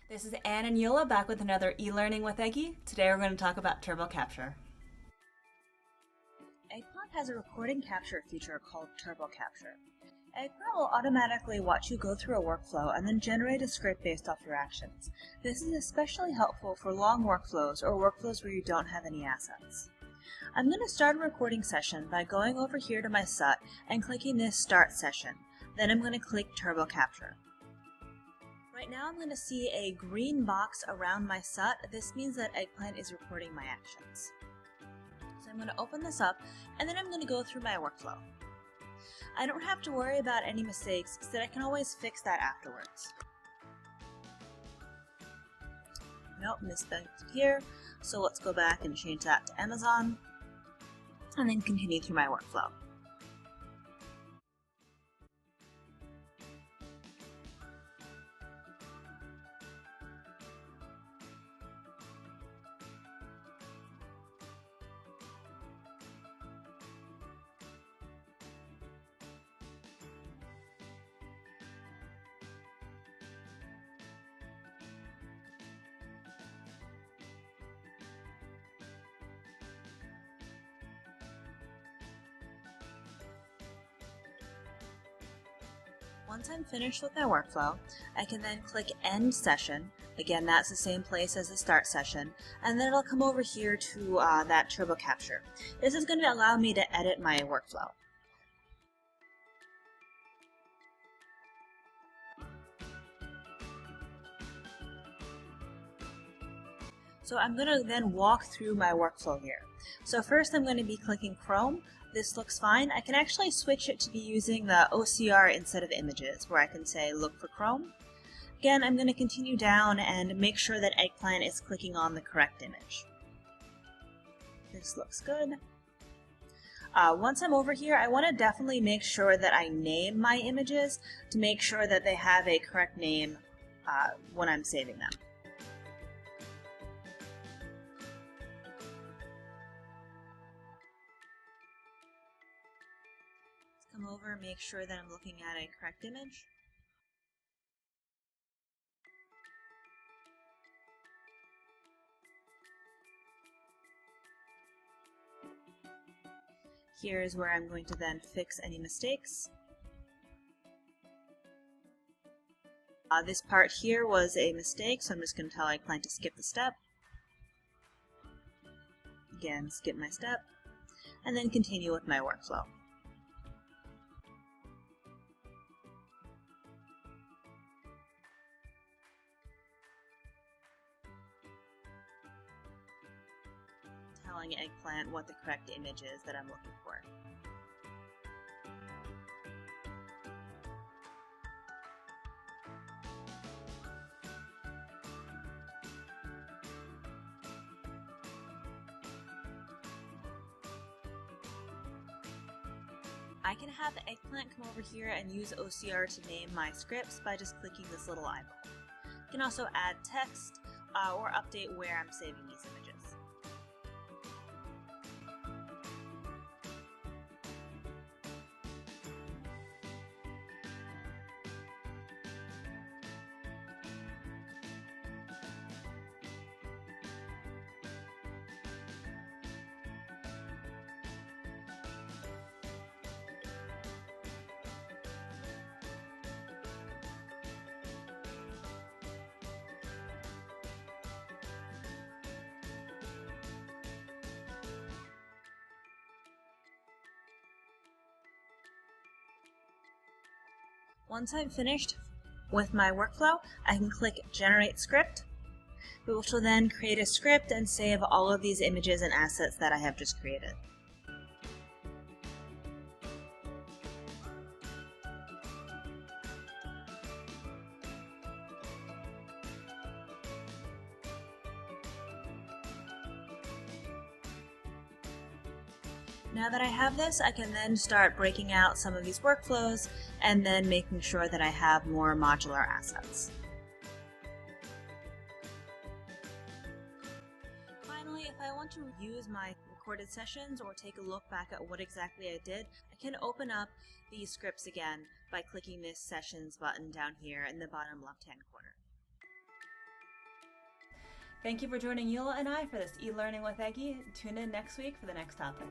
This is Anne and Yola back with another eLearning with Eggy. Today we're going to talk about turbo capture. Eggplant has a recording capture feature called turbo capture. Eggplant will automatically watch you go through a workflow and then generate a script based off your actions. This is especially helpful for long workflows or workflows where you don't have any assets. I'm going to start a recording session by going over here to my SUT and clicking this Start Session. Then I'm going to click Turbo Capture. Right now I'm going to see a green box around my SUT. This means that Eggplant is recording my actions. So I'm going to open this up and then I'm going to go through my workflow. I don't have to worry about any mistakes so that I can always fix that afterwards. Nope, misspelled here. So let's go back and change that to Amazon and then continue through my workflow. Once I'm finished with my workflow, I can then click End Session. Again, that's the same place as the Start Session, and then it'll come over here to that Turbo Capture. This is going to allow me to edit my workflow. So I'm going to then walk through my workflow here. So first I'm going to be clicking Chrome. This looks fine. I can actually switch it to be using the OCR instead of images, where I can say look for Chrome. Again, I'm going to continue down and make sure that Eggplant is clicking on the correct image. This looks good. Once I'm over here, I want to definitely make sure that I name my images to make sure that they have a correct name when I'm saving them. Come over and make sure that I'm looking at a correct image. Here is where I'm going to then fix any mistakes. This part here was a mistake, so I'm just going to tell Eggplant to skip the step. Again, skip my step, and then continue with my workflow. Telling Eggplant what the correct image is that I'm looking for. I can have the Eggplant come over here and use OCR to name my scripts by just clicking this little eyeball. You can also add text or update where I'm saving these images. Once I'm finished with my workflow, I can click Generate Script, which will then create a script and save all of these images and assets that I have just created. Now that I have this, I can then start breaking out some of these workflows and then making sure that I have more modular assets. Finally, if I want to use my recorded sessions or take a look back at what exactly I did, I can open up these scripts again by clicking this Sessions button down here in the bottom left-hand corner. Thank you for joining Eula and I for this e-learning with Eggy. Tune in next week for the next topic.